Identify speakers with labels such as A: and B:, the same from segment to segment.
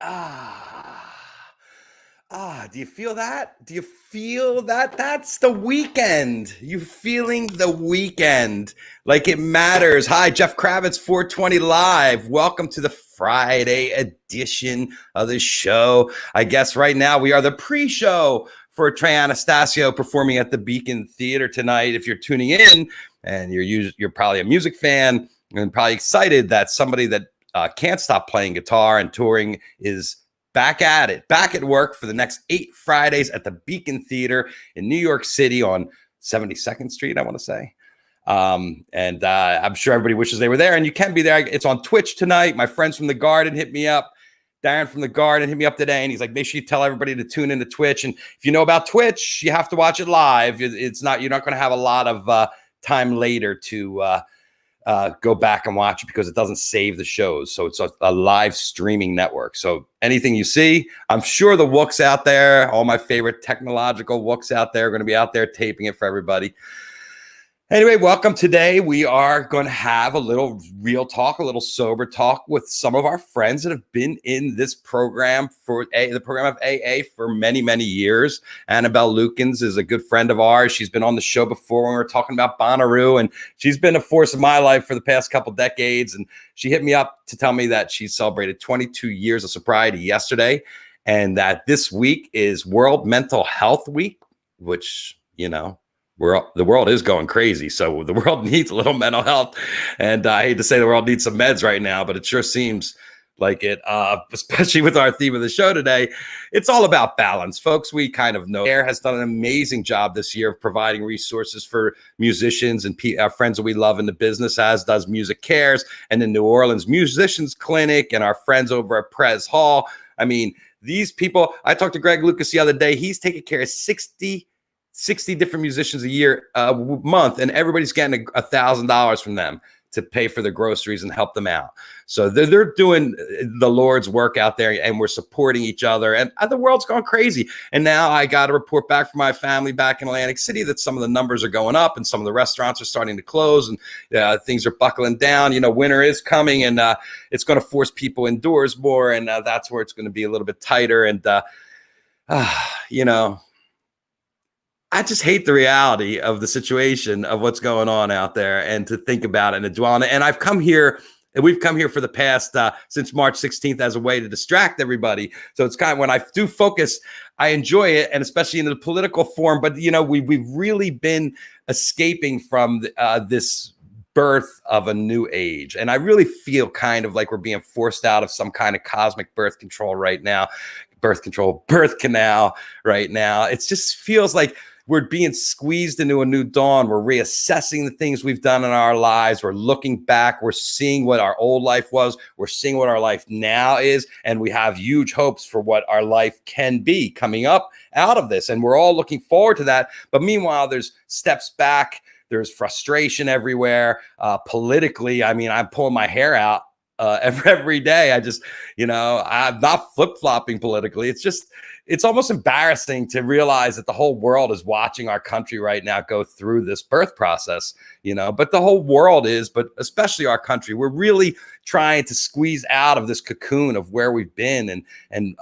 A: Ah, do you feel that? Do you feel that? That's the weekend. You feeling the weekend like it matters. Hi, Jeff Kravitz, 420 Live. Welcome to the Friday edition of the show. I guess right now we are the pre-show for Trey Anastasio performing at the Beacon Theater tonight. If you're tuning in and you're probably a music fan and probably excited that somebody that can't stop playing guitar and touring is back at work for the next 8 Fridays at the Beacon Theater in New York City on 72nd Street, I want to say. And I'm sure everybody wishes they were there, and you can be there. It's on Twitch tonight. My friends from the Garden hit me up. Darren from the Garden hit me up today, and he's like, make sure you tell everybody to tune into Twitch. And if you know about Twitch, you have to watch it live. You're not going to have a lot of time later to go back and watch it because it doesn't save the shows. So it's a live streaming network. So anything you see, I'm sure the Wooks out there, all my favorite technological Wooks out there are going to be out there taping it for everybody. Anyway, welcome. Today we are going to have a little real talk, a little sober talk with some of our friends that have been in this program the program of AA for many, many years. Annabel Lukins is a good friend of ours. She's been on the show before when we were talking about Bonnaroo, and she's been a force of my life for the past couple decades. And she hit me up to tell me that she celebrated 22 years of sobriety yesterday, and that this week is World Mental Health Week, which, the world is going crazy. So the world needs a little mental health. And I hate to say the world needs some meds right now, but it sure seems like it, especially with our theme of the show today. It's all about balance, folks. We kind of know AIR has done an amazing job this year of providing resources for musicians and our friends that we love in the business, as does Music Cares and the New Orleans Musicians Clinic and our friends over at Prez Hall. I mean, these people, I talked to Greg Lucas the other day. He's taking care of 60 different musicians a month, and everybody's getting $1,000 from them to pay for their groceries and help them out. So they're doing the Lord's work out there, and we're supporting each other, and the world's gone crazy. And now I got a report back from my family back in Atlantic City that some of the numbers are going up and some of the restaurants are starting to close, and things are buckling down. Winter is coming, and it's going to force people indoors more, and that's where it's going to be a little bit tighter. And I just hate the reality of the situation of what's going on out there, and to think about it and to dwell on it. And we've come here for the past, since March 16th as a way to distract everybody. So it's kind of, when I do focus, I enjoy it, and especially in the political form. But, we've really been escaping from this birth of a new age. And I really feel kind of like we're being forced out of some kind of cosmic birth control right now, birth canal right now. It just feels like we're being squeezed into a new dawn. We're reassessing the things we've done in our lives. We're looking back. We're seeing what our old life was. We're seeing what our life now is. And we have huge hopes for what our life can be coming up out of this. And we're all looking forward to that. But meanwhile, there's steps back. There's frustration everywhere. Politically, I'm pulling my hair out every day. I'm not flip-flopping politically. It's almost embarrassing to realize that the whole world is watching our country right now go through this birth process, but the whole world is, but especially our country. We're really trying to squeeze out of this cocoon of where we've been and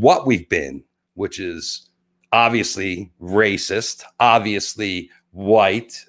A: what we've been, which is obviously racist, obviously white,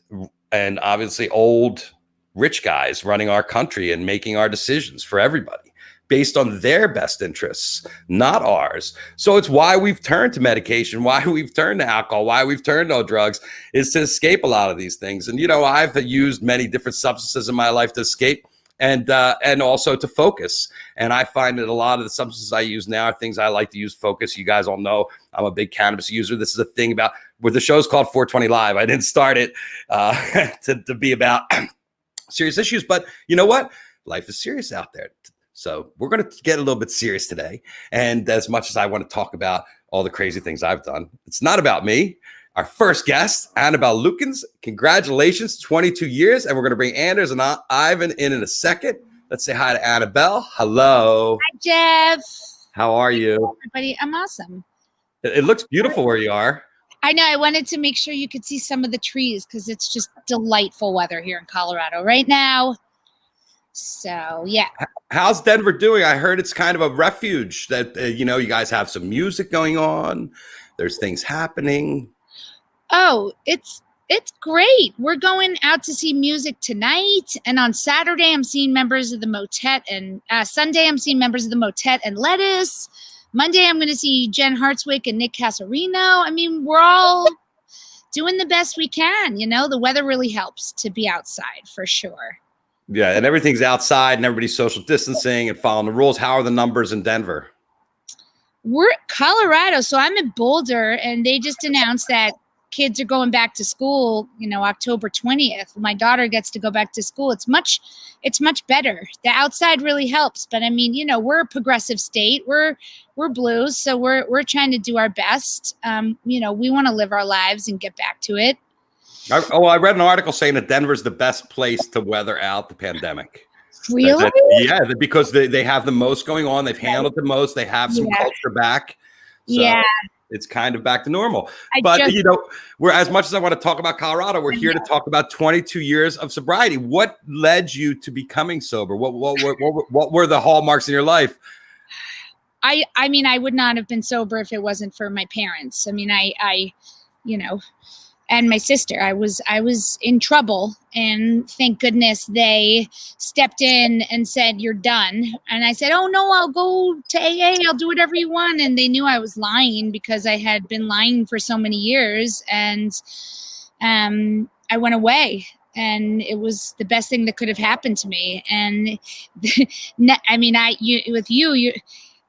A: and obviously old rich guys running our country and making our decisions for everybody based on their best interests, not ours. So it's why we've turned to medication, why we've turned to alcohol, why we've turned to drugs, is to escape a lot of these things. And, I've used many different substances in my life to escape and also to focus. And I find that a lot of the substances I use now are things I like to use focus. You guys all know I'm a big cannabis user. This is a thing about where the show's called 420 Live. I didn't start it to be about serious issues, but you know what? Life is serious out there. So we're going to get a little bit serious today. And as much as I want to talk about all the crazy things I've done, it's not about me. Our first guest, Annabel Lukins, congratulations, 22 years. And we're going to bring Anders and Ivan in a second. Let's say hi to Annabel. Hello.
B: Hi, Jeff.
A: How are you?
B: Hello, everybody. I'm awesome.
A: It looks beautiful where you are.
B: I know. I wanted to make sure you could see some of the trees because it's just delightful weather here in Colorado right now. So, yeah.
A: How's Denver doing? I heard it's kind of a refuge that, you guys have some music going on. There's things happening.
B: Oh, it's great. We're going out to see music tonight, and on Saturday I'm seeing members of the Motet, and Sunday I'm seeing members of the Motet and Lettuce. Monday I'm going to see Jen Hartswick and Nick Casarino. I mean, we're all doing the best we can. The weather really helps to be outside for sure.
A: Yeah, and everything's outside and everybody's social distancing and following the rules. How are the numbers in Denver?
B: We're Colorado, so I'm in Boulder, and they just announced that kids are going back to school, October 20th. My daughter gets to go back to school. It's much better. The outside really helps, but I mean, we're a progressive state. We're blues, so we're trying to do our best. We want to live our lives and get back to it.
A: I read an article saying that Denver's the best place to weather out the pandemic.
B: Really?
A: Yeah, because they have the most going on. They've handled the most. They have some culture back. So it's kind of back to normal. We're, as much as I want to talk about Colorado, we're here to talk about 22 years of sobriety. What led you to becoming sober? What were the hallmarks in your life?
B: I mean, I would not have been sober if it wasn't for my parents. I mean, I and my sister. I was in trouble, and thank goodness they stepped in and said, "You're done." And I said, "Oh no, I'll go to AA. I'll do whatever you want." And they knew I was lying because I had been lying for so many years. And I went away, and it was the best thing that could have happened to me. And I mean,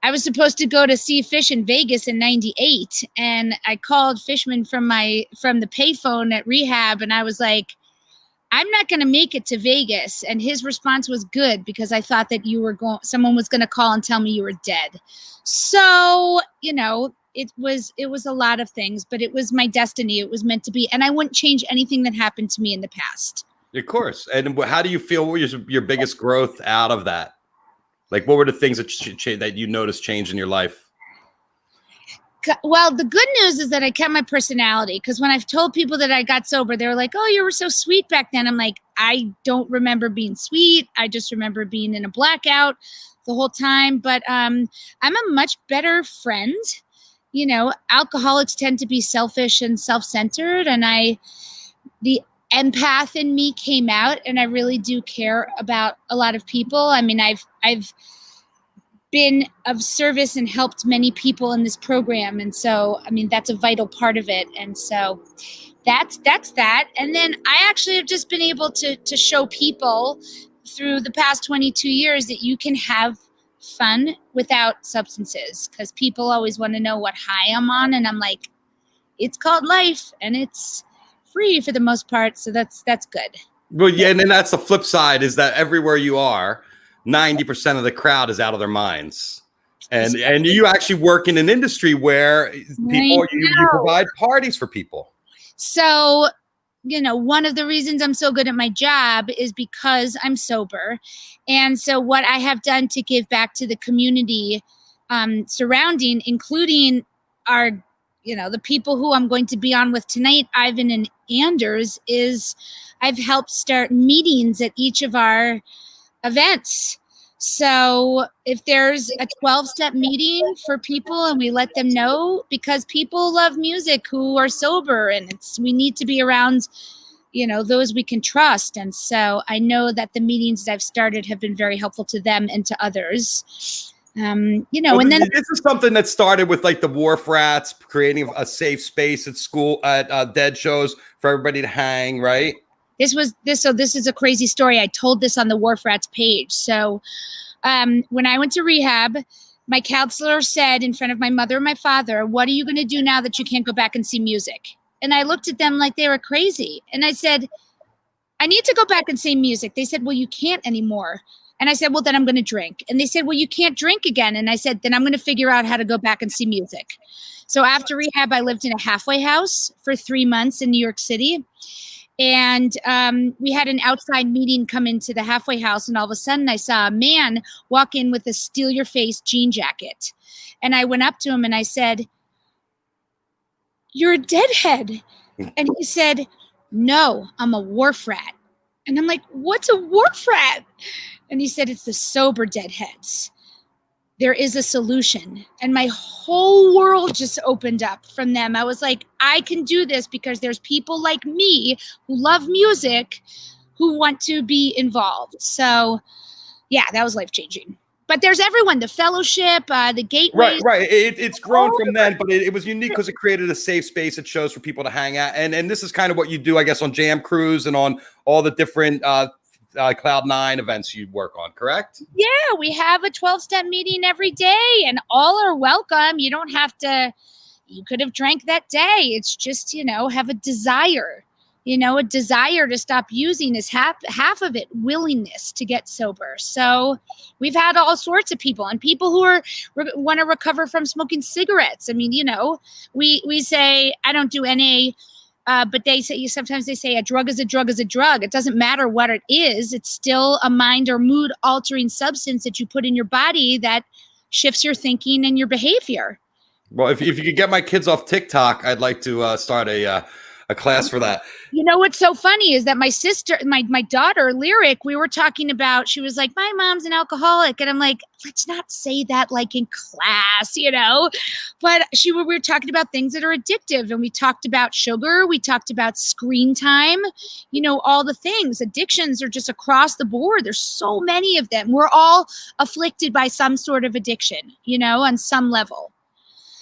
B: I was supposed to go to see Fish in Vegas in '98, and I called Fishman from the payphone at rehab, and I was like, "I'm not going to make it to Vegas." And his response was good, because I thought that someone was going to call and tell me you were dead. So, it was a lot of things, but it was my destiny. It was meant to be, and I wouldn't change anything that happened to me in the past.
A: Of course. And how do you feel? What was your biggest growth out of that? Like, what were the things that you noticed change in your life?
B: Well, the good news is that I kept my personality, because when I've told people that I got sober, they were like, "Oh, you were so sweet back then." I'm like, I don't remember being sweet. I just remember being in a blackout the whole time. But I'm a much better friend. Alcoholics tend to be selfish and self-centered, and the empath in me came out, and I really do care about a lot of people. I mean, I've been of service and helped many people in this program, and so I mean, that's a vital part of it. And so that's that. And then I actually have just been able to show people through the past 22 years that you can have fun without substances, because people always want to know what high I'm on, and I'm like, it's called life, and it's free for the most part, so that's good.
A: Well, yeah, and then that's the flip side, is that everywhere you are, 90% of the crowd is out of their minds, and you actually work in an industry where people you provide parties for people.
B: So one of the reasons I'm so good at my job is because I'm sober, and so what I have done to give back to the community surrounding, including our the people who I'm going to be on with tonight, Ivan and Anders, is I've helped start meetings at each of our events. So if there's a 12-step meeting for people, and we let them know, because people love music who are sober, and we need to be around, those we can trust. And so I know that the meetings that I've started have been very helpful to them and to others. And then
A: this is something that started with like the Wharf Rats creating a safe space at school, at dead shows for everybody to hang, right?
B: This is a crazy story. I told this on the Wharf Rats page. So when I went to rehab, my counselor said in front of my mother and my father, "What are you going to do now that you can't go back and see music?" And I looked at them like they were crazy. And I said, "I need to go back and see music." They said, "Well, you can't anymore." And I said, "Well, then I'm going to drink." And they said, "Well, you can't drink again." And I said, "Then I'm going to figure out how to go back and see music." So after rehab, I lived in a halfway house for 3 months in New York City. And we had an outside meeting come into the halfway house, and all of a sudden I saw a man walk in with a steal your face jean jacket. And I went up to him and I said, "You're a deadhead." And he said, "No, I'm a wharf rat." And I'm like, "What's a wharf rat?" And he said, it's the sober deadheads. There is a solution. And my whole world just opened up from them. I was like, I can do this because there's people like me who love music who want to be involved. So yeah, that was life-changing. But there's everyone, the fellowship, the gateway.
A: Right. It's grown from then, but it was unique because it created a safe space. It shows for people to hang out. And this is kind of what you do, I guess, on Jam Cruise and on all the different Cloud9 events you work on, correct?
B: Yeah, we have a 12-step meeting every day and all are welcome. You don't have to, you could have drank that day. It's just, have a desire. A desire to stop using is half of it, willingness to get sober. So we've had all sorts of people and people who want to recover from smoking cigarettes. I mean, we say, I don't do NA, but sometimes they say a drug is a drug is a drug. It doesn't matter what it is. It's still a mind or mood altering substance that you put in your body that shifts your thinking and your behavior.
A: Well, if you could get my kids off TikTok, I'd like to start a class for that.
B: What's so funny is that my sister, my daughter, Lyric, we were talking about, she was like, my mom's an alcoholic. And I'm like, let's not say that like in class, but we were talking about things that are addictive. And we talked about sugar. We talked about screen time, all the things. Addictions are just across the board. There's so many of them. We're all afflicted by some sort of addiction, on some level.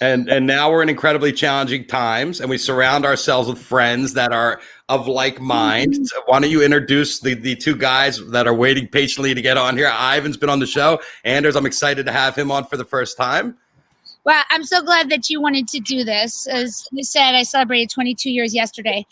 A: And now we're in incredibly challenging times, and we surround ourselves with friends that are of like mind.
B: Mm-hmm.
A: So why don't you introduce the two guys that are waiting patiently to get on here? Ivan's been on the show. Anders, I'm excited to have him on for the first time.
B: Well, I'm so glad that you wanted to do this. As you said, I celebrated 22 years yesterday.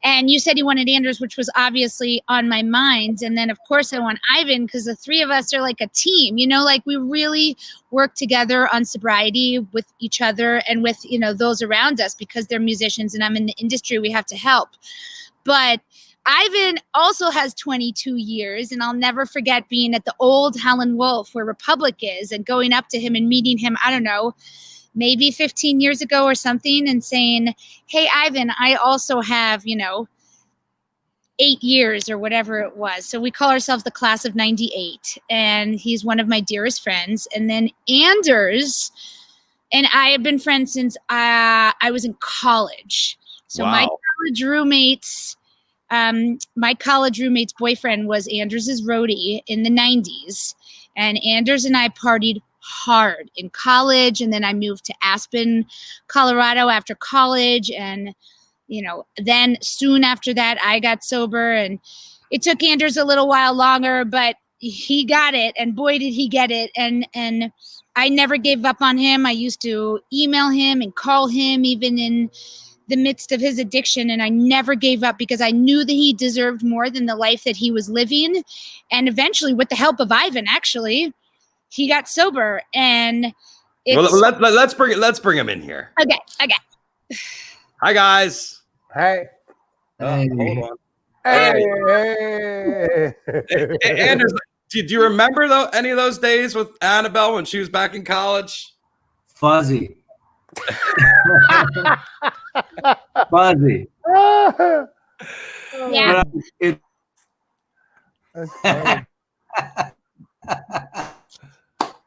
B: And you said you wanted Anders, which was obviously on my mind. And then, of course, I want Ivan because the three of us are like a team. We really work together on sobriety with each other and with, those around us because they're musicians and I'm in the industry. We have to help. But Ivan also has 22 years, and I'll never forget being at the old Howlin' Wolf where Republic is and going up to him and meeting him, I don't know, maybe 15 years ago or something, and saying, hey, Ivan, I also have, 8 years or whatever it was. So we call ourselves the class of 98, and he's one of my dearest friends. And then Anders and I have been friends since I was in college. So
A: wow.
B: My college roommate's boyfriend was Anders's roadie in the 90s. And Anders and I partied hard in college. And then I moved to Aspen, Colorado after college. And, then soon after that, I got sober. And it took Anders a little while longer, but he got it. And boy, did he get it. And I never gave up on him. I used to email him and call him even in the midst of his addiction. And I never gave up because I knew that he deserved more than the life that he was living. And eventually, with the help of Ivan, actually, he got sober. And
A: let's bring him in here.
B: Okay.
A: Hi, guys.
C: Hey.
A: Hold on.
C: Hey.
A: Anders, do you remember any of those days with Annabel when she was back in college?
D: Fuzzy. Fuzzy.
B: Yeah.
C: That's funny.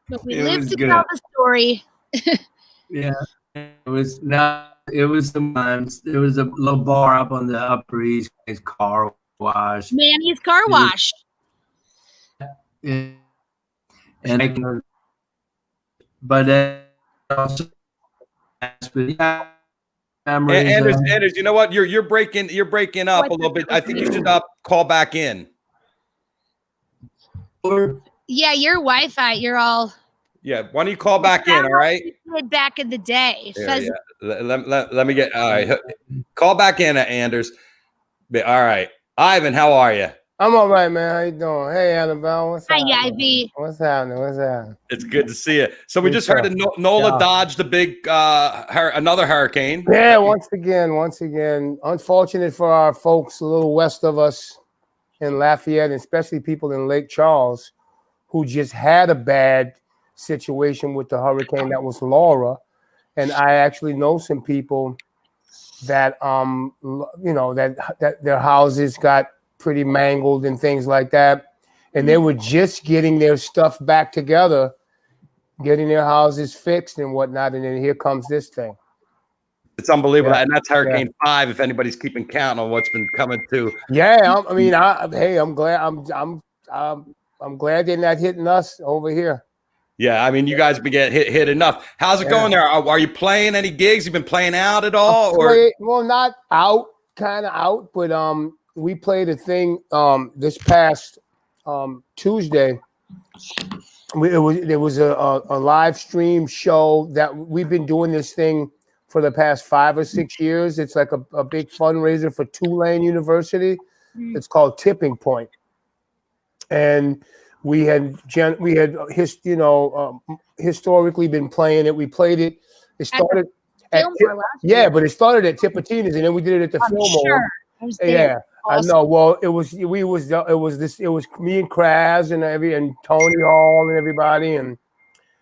B: But we
D: It
B: lived
D: was
B: to
D: good.
B: tell the story.
D: Yeah. It was sometimes there was a little bar up on the Upper East Coast, car wash.
B: Manny's car wash.
D: Yeah. And but also, yeah,
A: Anders, you know what? You're breaking up a little bit. I think you should call back in.
B: Yeah, your Wi-Fi. You're all.
A: Yeah, why don't you call back in? All right.
B: Back in the day.
A: Yeah. Let me get. All right, call back in, Anders. All right, Ivan, how are you?
C: I'm all right, man. How you doing? Hey, Annabelle. What's happening?
B: Hi, Ivy.
C: What's happening?
A: It's good to see you. So we just heard that NOLA dodged a big another hurricane.
C: Yeah, once again. Unfortunate for our folks a little west of us in Lafayette, especially people in Lake Charles, who just had a bad situation with the hurricane that was Laura. And I actually know some people that that their houses got pretty mangled and things like that. and they were just getting their stuff back together, getting their houses fixed and whatnot. And then here comes this thing.
A: It's unbelievable.
C: Yeah.
A: And that's Hurricane 5, if anybody's keeping count on what's been coming to.
C: Yeah, I'm glad. I'm glad they're not hitting us over here.
A: Yeah, I mean, you guys have been getting hit enough. How's it going there? Are you playing any gigs? You been playing out at all?
C: Well, not out, kind of out, but we played a thing this past Tuesday. There was a live stream show that we've been doing this thing for the past 5 or 6 years. It's like a big fundraiser for Tulane University. It's called Tipping Point, and we had historically been playing it. We played it. It started but it started at Tipitina's, and then we did it at the Fillmore.
B: Sure. I was there.
C: Yeah, awesome. I know. Well, it was me and Kravitz and Tony Hall and everybody, and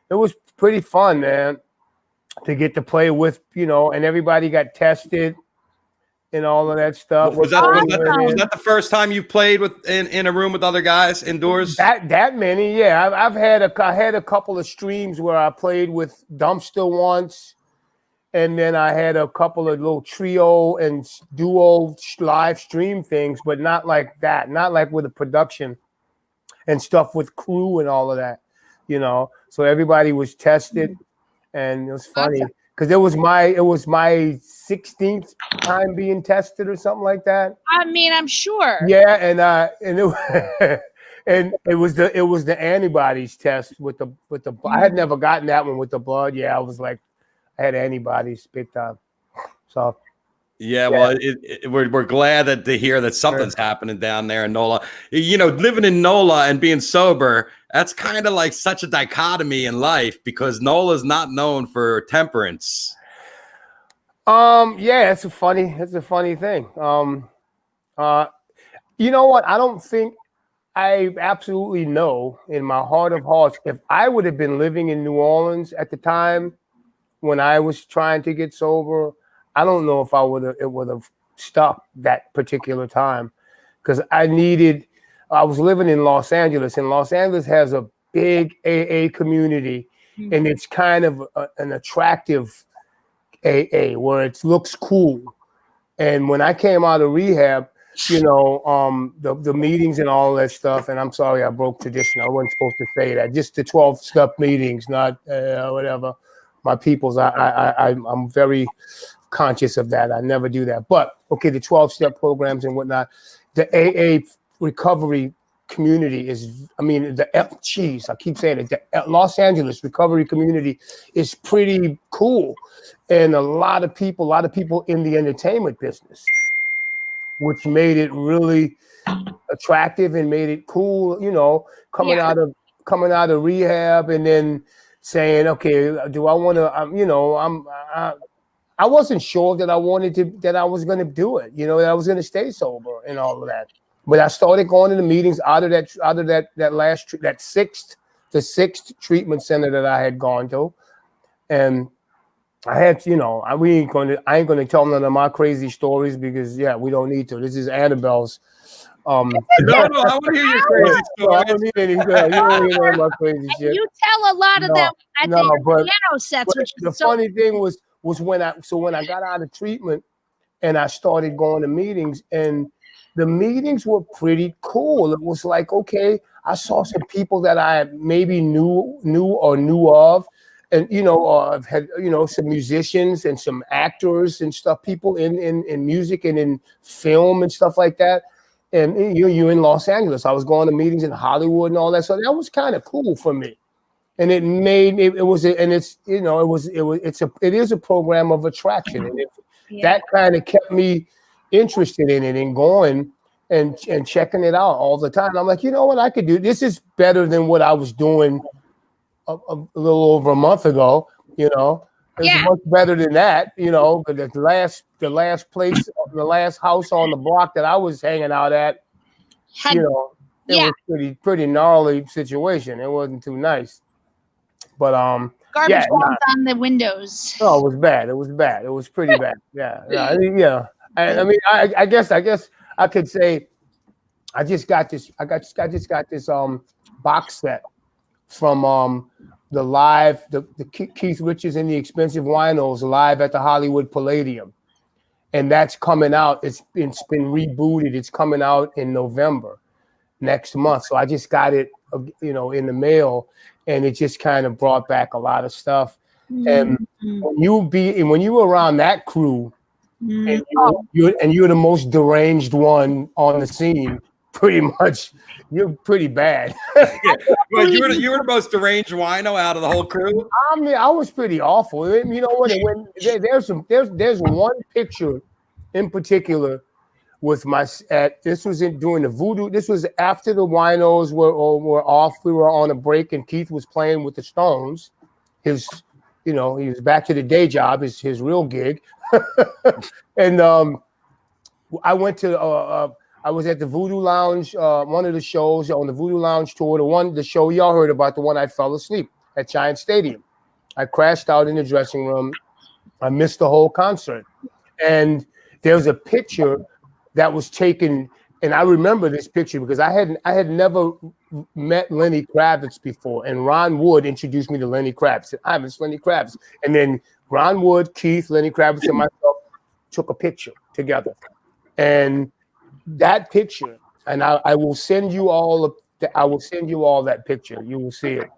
C: it was pretty fun, man, to get to play with, and everybody got tested and all of that stuff.
A: Was that the first time you played in a room with other guys indoors?
C: That many, yeah. I had a couple of streams where I played with Dumpster once, and then I had a couple of little trio and duo live stream things, but not like that, not like with a production and stuff with crew and all of that, So everybody was tested, and it was funny. Because it was my 16th time being tested or something like that.
B: I mean, I'm sure.
C: Yeah, and it was the antibodies test with the I had never gotten that one with the blood. Yeah, I was like, I had antibodies big time. So.
A: Yeah, well, we're glad to hear that something's happening down there in NOLA. Living in NOLA and being sober, that's kind of like such a dichotomy in life, because NOLA is not known for temperance.
C: Yeah, it's a funny thing. You know what? I don't think I absolutely know in my heart of hearts, if I would have been living in New Orleans at the time when I was trying to get sober, I don't know if it would have stuck that particular time, because I was living in Los Angeles, and Los Angeles has a big AA community, and it's kind of an attractive AA where it looks cool. And when I came out of rehab, the meetings and all that stuff, and I'm sorry I broke tradition. I wasn't supposed to say that. Just the 12-step meetings, not whatever. My people's, I'm very conscious of that. I never do that. But okay, the 12-step programs and whatnot, the AA recovery community I keep saying it, the Los Angeles recovery community is pretty cool. And a lot of people in the entertainment business, which made it really attractive and made it cool, coming out of rehab and then saying, okay, do I want to, I wasn't sure that I was going to do it, that I was going to stay sober and all of that. But I started going to the meetings out of the sixth treatment center that I had gone to. And I had, I ain't going to tell none of my crazy stories, because we don't need to. This is Annabelle's.
A: No, I want to hear your crazy story.
C: I don't need any. You don't need any of my crazy shit.
B: You tell a lot of them at the piano sets. Which
C: the funny thing was when I got out of treatment and I started going to meetings, and the meetings were pretty cool. It was like, okay, I saw some people that I maybe knew of. And, I've had, some musicians and some actors and stuff, people in music and in film and stuff like that. And you're in Los Angeles. I was going to meetings in Hollywood and all that. So that was kind of cool for me. And it made it was, and it's, it is a program of attraction. And that kind of kept me interested in it and going and checking it out all the time. I'm like, you know what, I could do this. Is better than what I was doing a little over a month ago, It was much better than that, but the last house on the block that I was hanging out at, it was pretty gnarly situation. It wasn't too nice. But
B: garbage on the windows.
C: Oh, it was bad. It was pretty bad. Yeah. I mean, I guess I could say I just got this box set from the live, the Keith Richards and the Expensive Winos live at the Hollywood Palladium, and that's coming out. It's been rebooted. It's coming out in November next month. So I just got it, in the mail, and it just kind of brought back a lot of stuff. And when you were around that crew, and you're the most deranged one on the scene, pretty much, you're pretty bad.
A: Well, you were the most deranged wino out of the whole crew.
C: I mean, I was pretty awful. You know what? When there's one picture in particular with this was during the Voodoo. This was after the winos were off. We were on a break, and Keith was playing with the Stones. He was back to the day job, his real gig. And I went to I was at the Voodoo Lounge, one of the shows on the Voodoo Lounge tour, the show y'all heard about, the one I fell asleep at Giant Stadium. I crashed out in the dressing room. I missed the whole concert. And there's a picture that was taken, and I remember this picture because I had never met Lenny Kravitz before, and Ron Wood introduced me to Lenny Kravitz. It's Lenny Kravitz. And then Ron Wood, Keith, Lenny Kravitz, and myself took a picture together. And that picture, and I will send you all that picture. You will see it.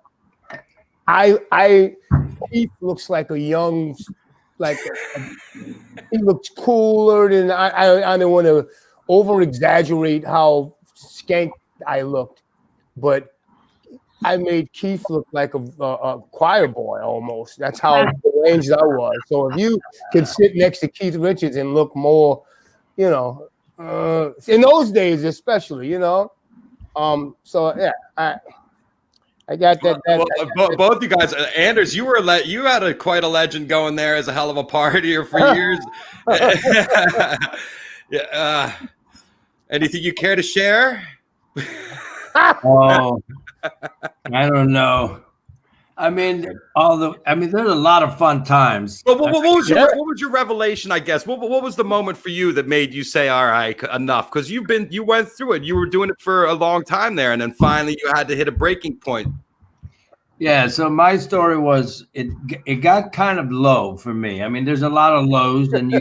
C: Keith looks like a young, he looks cooler than I don't want to over exaggerate how skank I looked, but I made Keith look like a choir boy almost. That's how deranged I was. So if you can sit next to Keith Richards and look more, in those days especially, so yeah, I got that.
A: Both you guys, Anders, you had quite a legend going there as a hell of a partier for years. Yeah. Anything you care to share?
D: Oh, I don't know. I mean, there's a lot of fun times.
A: Well, what was your revelation? I guess what was the moment for you that made you say, "All right, enough"? Because you went through it. You were doing it for a long time there, and then finally you had to hit a breaking point.
D: Yeah. So my story was it got kind of low for me. I mean, there's a lot of lows, and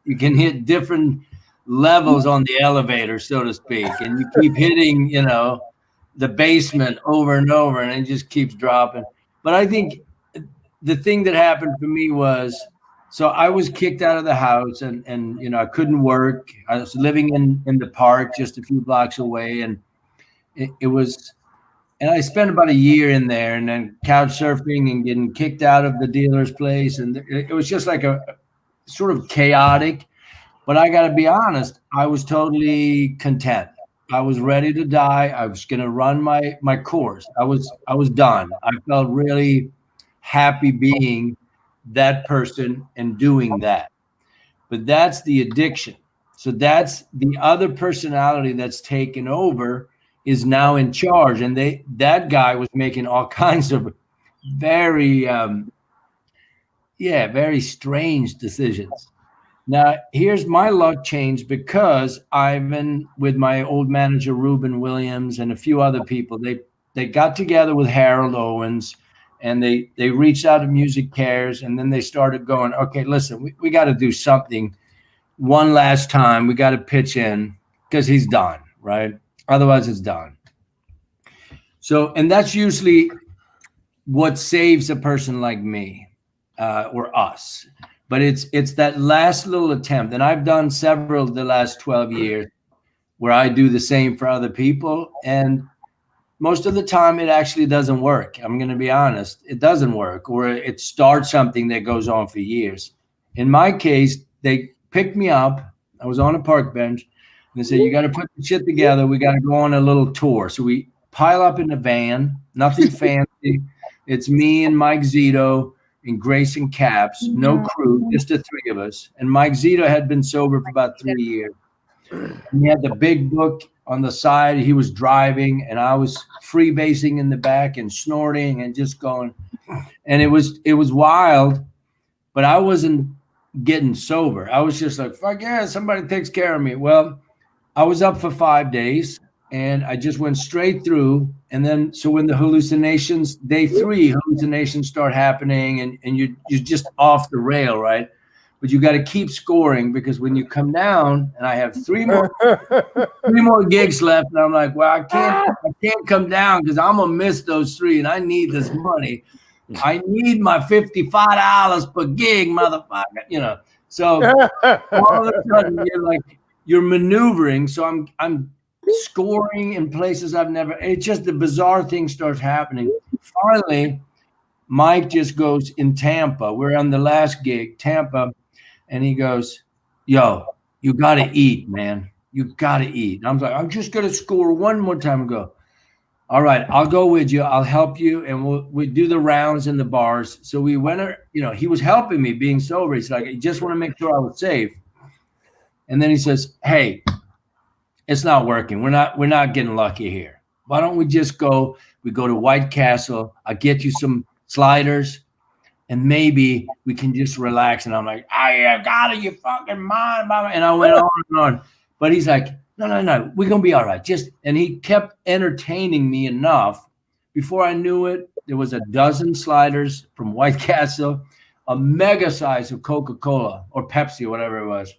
D: you can hit different levels on the elevator, so to speak, and you keep hitting, the basement over and over, and it just keeps dropping. But I think the thing that happened for me was, so I was kicked out of the house, and I couldn't work. I was living in the park just a few blocks away, and it was, and I spent about a year in there, and then couch surfing and getting kicked out of the dealer's place, and it was just like a sort of chaotic. But I got to be honest, I was totally content. I was ready to die. I was going to run my course. I was done. I felt really happy being that person and doing that. But that's the addiction. So that's the other personality that's taken over is now in charge. And that guy was making all kinds of very, very strange decisions. Now, here's my luck changed because Ivan, with my old manager, Reuben Williams, and a few other people, they got together with Harold Owens, and they reached out to Music Cares, and then they started going, okay, listen, we got to do something one last time. We got to pitch in because he's done, right? Otherwise, it's done. So, and that's usually what saves a person like me or us. But it's that last little attempt. And I've done several the last 12 years where I do the same for other people. And most of the time it actually doesn't work. I'm going to be honest. It doesn't work, or it starts something that goes on for years. In my case, they picked me up. I was on a park bench. And they said, you got to put the shit together. We got to go on a little tour. So we pile up in the van, nothing fancy. It's me and Mike Zito and Grayson Caps, no crew, just the three of us. And Mike Zito had been sober for about 3 years. And he had the big book on the side. He was driving, and I was freebasing in the back and snorting and just going. And it was wild, but I wasn't getting sober. I was just like, fuck yeah, somebody takes care of me. Well, I was up for 5 days and I just went straight through. And then, so when the hallucinations, day 3, hallucinations start happening and you're just off the rail, right? But you got to keep scoring because when you come down, and I have 3 more gigs left, and I'm like, well, I can't come down because I'm gonna miss those 3, and I need this money. I need my $55 per gig, motherfucker. You know. So all of a sudden you're maneuvering. So I'm scoring in places I've never. It's just the bizarre thing starts happening. Finally, Mike just goes in Tampa. We're on the last gig, Tampa. And he goes, yo, you got to eat, man. You got to eat. And I'm like, I'm just going to score one more time and go, all right, I'll go with you. I'll help you. And we do the rounds in the bars. So we went, he was helping me being sober. He's like, I just want to make sure I was safe. And then he says, hey, it's not working. We're not getting lucky here. Why don't we just go? We go to White Castle. I'll get you some sliders. And maybe we can just relax. And I'm like, I got it, you fucking mind. And I went on and on. But he's like, no, we're going to be all right. And he kept entertaining me enough. Before I knew it, there was a dozen sliders from White Castle, a mega size of Coca-Cola or Pepsi, whatever it was.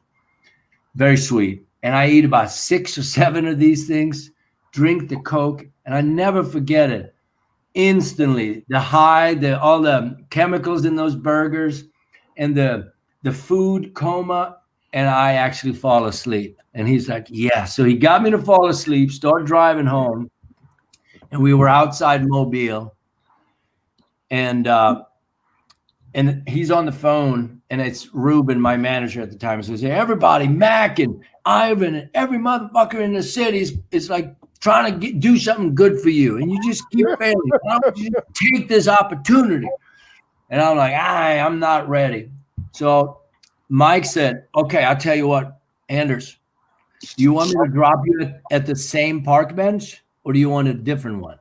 D: Very sweet. And I eat about 6 or 7 of these things, drink the Coke, and I never forget it. Instantly, the high, all the chemicals in those burgers and the food coma, and I actually fall asleep. And he's like, yeah. So he got me to fall asleep, start driving home, and we were outside Mobile. And he's on the phone, and it's Ruben, my manager at the time. He says, hey, everybody, Mac and Ivan and every motherfucker in the city is like trying to do something good for you, and you just keep failing. Why don't you take this opportunity? And I'm like, I'm not ready. So Mike said, okay, I'll tell you what, Anders, do you want me to drop you at the same park bench, or do you want a different one?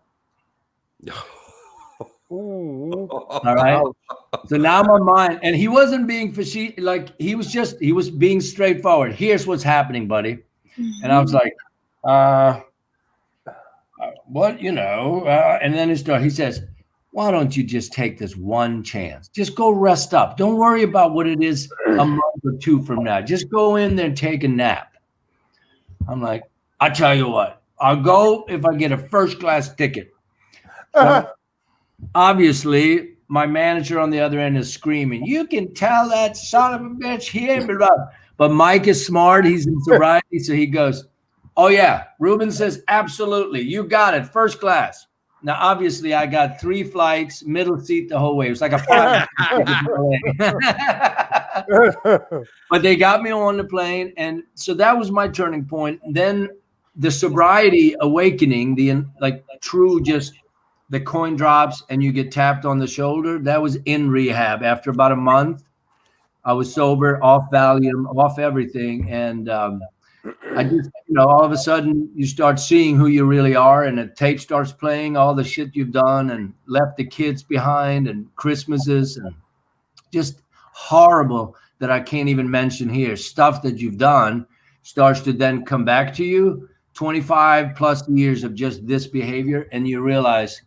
D: All right. So now my mind, and he wasn't being facetious, like he was being straightforward. Here's what's happening, buddy. And I was like, what, and then he says, why don't you just take this one chance? Just go rest up. Don't worry about what it is a month or 2 from now. Just go in there and take a nap. I'm like, I tell you what, I'll go if I get a first-class ticket. So obviously, my manager on the other end is screaming, you can tell that son of a bitch here. But Mike is smart. He's in sobriety. So he goes, oh, yeah. Ruben says, absolutely. You got it. First class. Now, obviously, I got 3 flights, middle seat the whole way. It was like a 5. But they got me on the plane. And so that was my turning point. And then the sobriety awakening, the coin drops and you get tapped on the shoulder. That was in rehab. After about a month, I was sober, off Valium, off everything. And I just, all of a sudden you start seeing who you really are, and a tape starts playing all the shit you've done and left the kids behind, and Christmases, and just horrible that I can't even mention here. Stuff that you've done starts to then come back to you. 25 plus years of just this behavior, and you realize,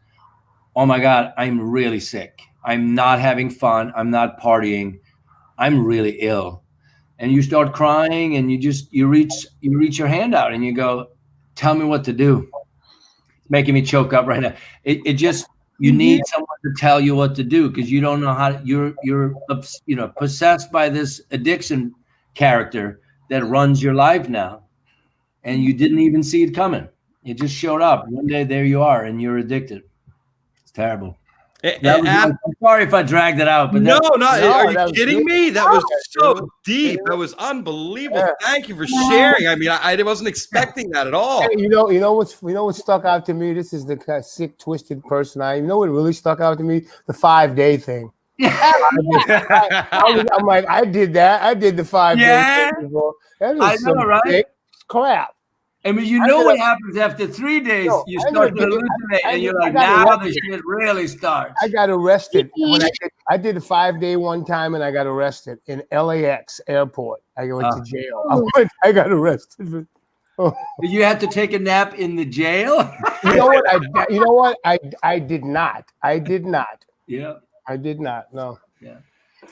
D: oh my God, I'm really sick. I'm not having fun. I'm not partying. I'm really ill. And you start crying, and you reach your hand out and you go, tell me what to do. It's making me choke up right now. You need someone to tell you what to do, because you don't know how you're possessed by this addiction character that runs your life now. And you didn't even see it coming. It just showed up. One day, there you are, and you're addicted. It's terrible. I'm sorry if I dragged it out, but
A: are you kidding me? That was so deep. That was unbelievable. Yeah. Thank you for sharing. I mean, I wasn't expecting that at all.
C: You know what stuck out to me? This is the kind of sick, twisted person I am. You know what really stuck out to me? The 5-day thing. I'm like, I did that. I did the 5-day thing before. That is some sick crap.
D: I mean, what happens after 3 days? You start to hallucinate, and you're like, now the shit really starts.
C: I got arrested. When I did a 5-day one time, and I got arrested in LAX airport. I went to jail. I got arrested.
D: Did you have to take a nap in the jail?
C: You know what? I did not. I did not.
D: Yeah.
C: I did not. No.
D: Yeah.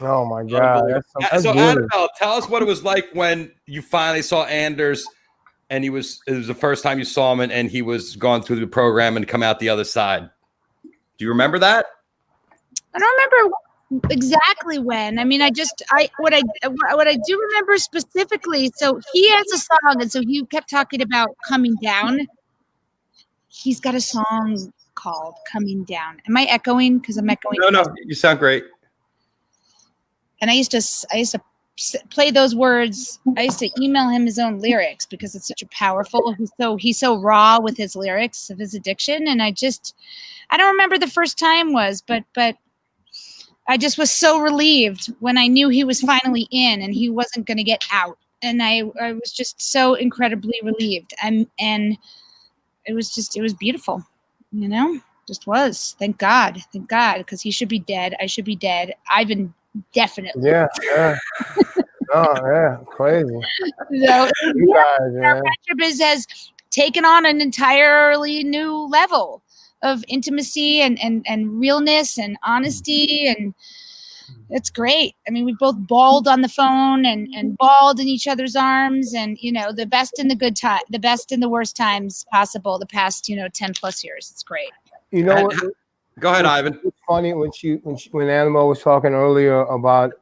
C: Oh my God. That's
A: So
C: good.
A: Annabelle, tell us what it was like when you finally saw Anders, and it was the first time you saw him, and he was gone through the program and come out the other side. Do you remember that?
B: I don't remember exactly when. I mean, what I do remember specifically. So he has a song, and so you kept talking about coming down. He's got a song called "Coming Down." Am I echoing? Because I'm echoing.
A: No, you sound great.
B: And I used to play those words. I used to email him his own lyrics because it's such a powerful. He's so raw with his lyrics of his addiction, and I don't remember the first time was, but I just was so relieved when I knew he was finally in and he wasn't going to get out, and I was just so incredibly relieved, and it was beautiful, just was. Thank God, because he should be dead. I should be dead. Ivan. Definitely.
C: Yeah. Oh, yeah. Crazy.
B: So,
C: Our
B: friendship has taken on an entirely new level of intimacy and realness and honesty, and it's great. I mean, we both bawled on the phone and bawled in each other's arms, and the best and the best and the worst times possible the past 10 plus years. It's great.
A: Go ahead, Ivan.
C: It's funny when Annabelle was talking earlier about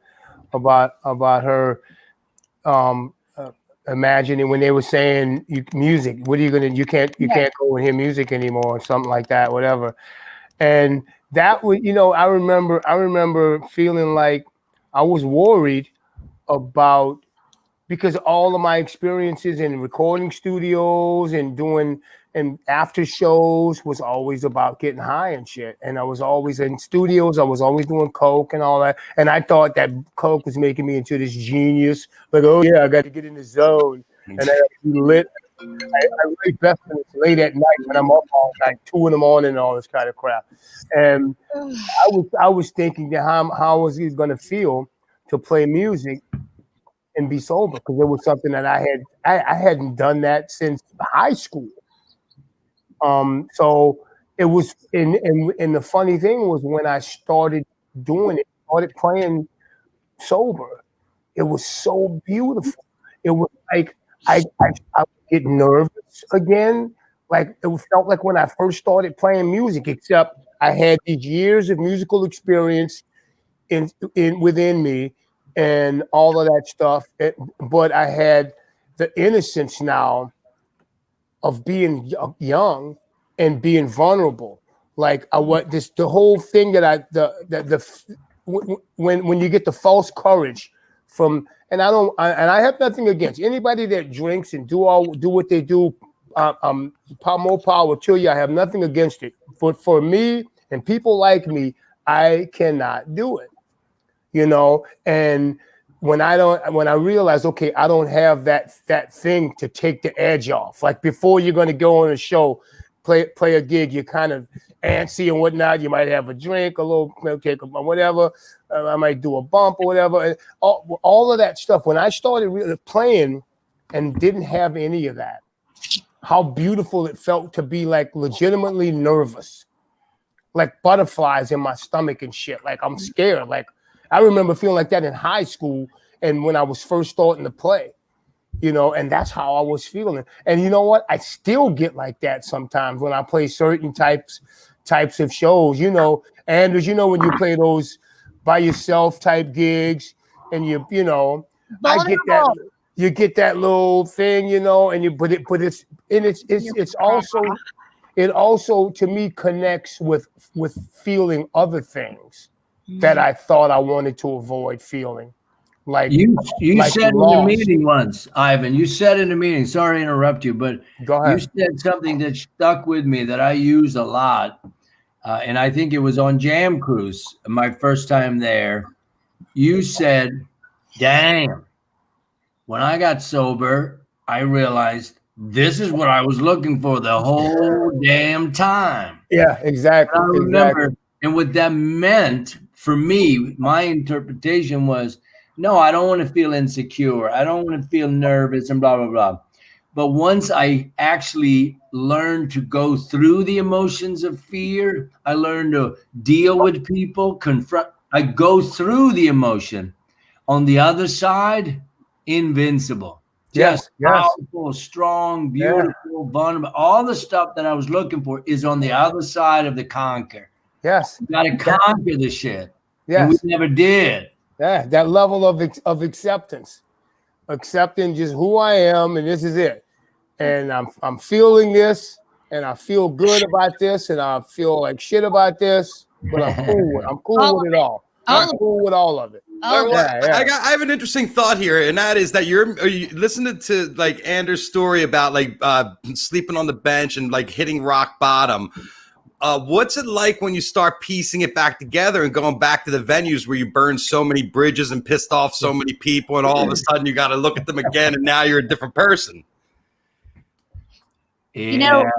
C: her imagining when they were saying music. What are you gonna? You can't go and hear music anymore, or something like that, whatever. And that was, I remember feeling like I was worried about, because all of my experiences in recording studios and doing and after shows was always about getting high and shit. And I was always in studios. I was always doing coke and all that. And I thought that coke was making me into this genius. Like, oh yeah, I got to get in the zone. And I got to be lit. I really best when it's late at night when I'm up all night, 2 in the morning and all this kind of crap. And I was thinking that how was he going to feel to play music and be sober, because it was something that I hadn't done that since high school. So it was, and the funny thing was when I started doing it, started playing sober, it was so beautiful. It was like I would get nervous again. Like it felt like when I first started playing music, except I had these years of musical experience within me and all of that stuff. But I had the innocence now of being young and being vulnerable. Like the whole thing that when you get the false courage from, and I have nothing against anybody that drinks and do what they do. More power to you. I have nothing against it. But for me and people like me, I cannot do it. And when I realized, okay, I don't have that thing to take the edge off. Like before you're going to go on a show, play a gig, you're kind of antsy and whatnot. You might have a drink, a little cake, whatever. I might do a bump or whatever. And all of that stuff. When I started really playing and didn't have any of that, how beautiful it felt to be like legitimately nervous, like butterflies in my stomach and shit. Like I'm scared. Like I remember feeling like that in high school and when I was first starting to play, and that's how I was feeling. And you know what? I still get like that sometimes when I play certain types of shows, Anders, when you play those by yourself type gigs and I get that, you get that little thing, it also to me connects with feeling other things that I thought I wanted to avoid feeling. Like
D: you said in a meeting once, Ivan, you said in a meeting, sorry to interrupt you, but
C: go ahead.
D: You said something that stuck with me that I use a lot. And I think it was on Jam Cruise, my first time there. You said, damn, when I got sober, I realized this is what I was looking for the whole damn time.
C: Yeah, exactly.
D: And I remember, and what that meant for me, my interpretation was, no, I don't want to feel insecure. I don't want to feel nervous and blah, blah, blah. But once I actually learned to go through the emotions of fear, I learned to deal with people, confront. I go through the emotion. On the other side, invincible. Just powerful, strong, beautiful, vulnerable. All the stuff that I was looking for is on the other side of the conquer.
C: Yes.
D: You got to conquer the shit.
C: Yes.
D: And we never did.
C: Yeah, that level of acceptance. Accepting just who I am, and this is it. And I'm feeling this, and I feel good about this, and I feel like shit about this, but I'm cool with it all. I'm cool with all of it.
A: I have an interesting thought here, and that is that you listening to like Anders' story about like sleeping on the bench and like hitting rock bottom. What's it like when you start piecing it back together and going back to the venues where you burned so many bridges and pissed off so many people, and all of a sudden you got to look at them again, and now you're a different person?
D: Yeah.
B: You know,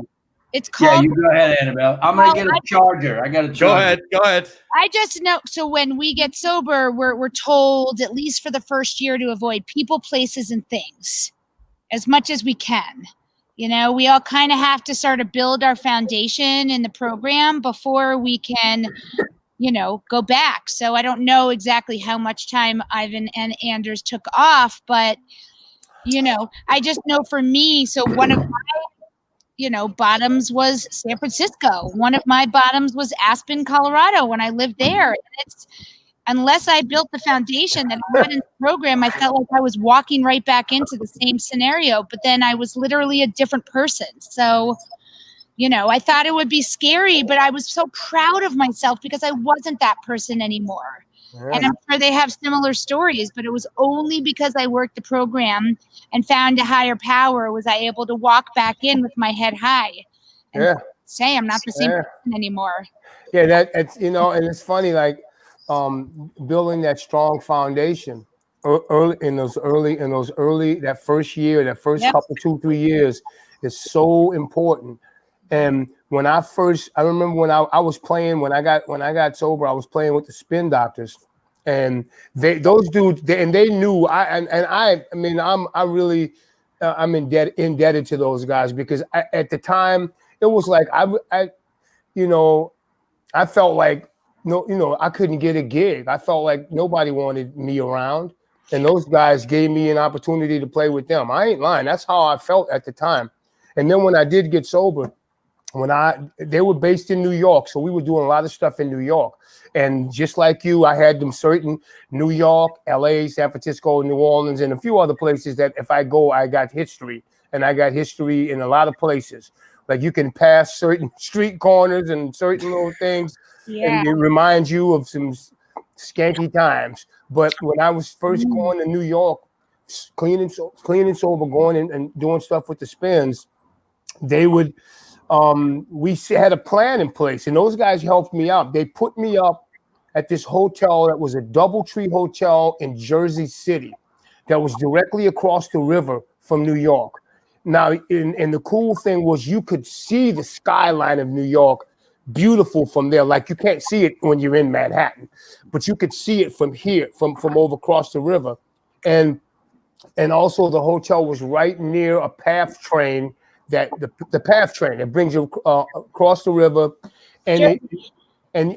B: it's called.
D: Yeah, you go ahead, Annabelle. I'm gonna get a charger. I got a charger.
A: Go ahead.
B: I just know. So when we get sober, we're told, at least for the first year, to avoid people, places, and things as much as we can. You know, we all kind of have to sort of build our foundation in the program before we can, you know, go back. So I don't know exactly how much time Ivan and Anders took off, but, you know, I just know for me, so one of my, you know, bottoms was San Francisco. One of my bottoms was Aspen, Colorado, when I lived there. And it's, unless I built the foundation that I had in the program, I felt like I was walking right back into the same scenario, but then I was literally a different person. So, you know, I thought it would be scary, but I was so proud of myself because I wasn't that person anymore. Right. And I'm sure they have similar stories, but it was only because I worked the program and found a higher power was I able to walk back in with my head high and say I'm not the same person anymore.
C: Yeah, it's, you know, and it's funny, like, building that strong foundation early that first year, that first couple 2-3 years is so important. And when I remember when I was playing, when I got sober, I was playing with the Spin Doctors, and those dudes, they knew I'm indebted to those guys, because at the time it was like I felt like, no, you know, I couldn't get a gig. I felt like nobody wanted me around, and those guys gave me an opportunity to play with them. I ain't lying. That's how I felt at the time. And then when I did get sober, they were based in New York, so we were doing a lot of stuff in New York. And just like you, I had them certain New York, LA, San Francisco, New Orleans, and a few other places that if I go, I got history. And I got history in a lot of places. Like you can pass certain street corners and certain little things. Yeah. And it reminds you of some skanky times. But when I was first going to New York, clean and sober, going and doing stuff with the Spins, they would, we had a plan in place, and those guys helped me out. They put me up at this hotel that was a DoubleTree hotel in Jersey City that was directly across the river from New York. Now, and the cool thing was you could see the skyline of New York beautiful from there. Like you can't see it when you're in Manhattan, but you could see it from here, from over across the river. And also the hotel was right near a PATH train, that the PATH train that brings you across the river, and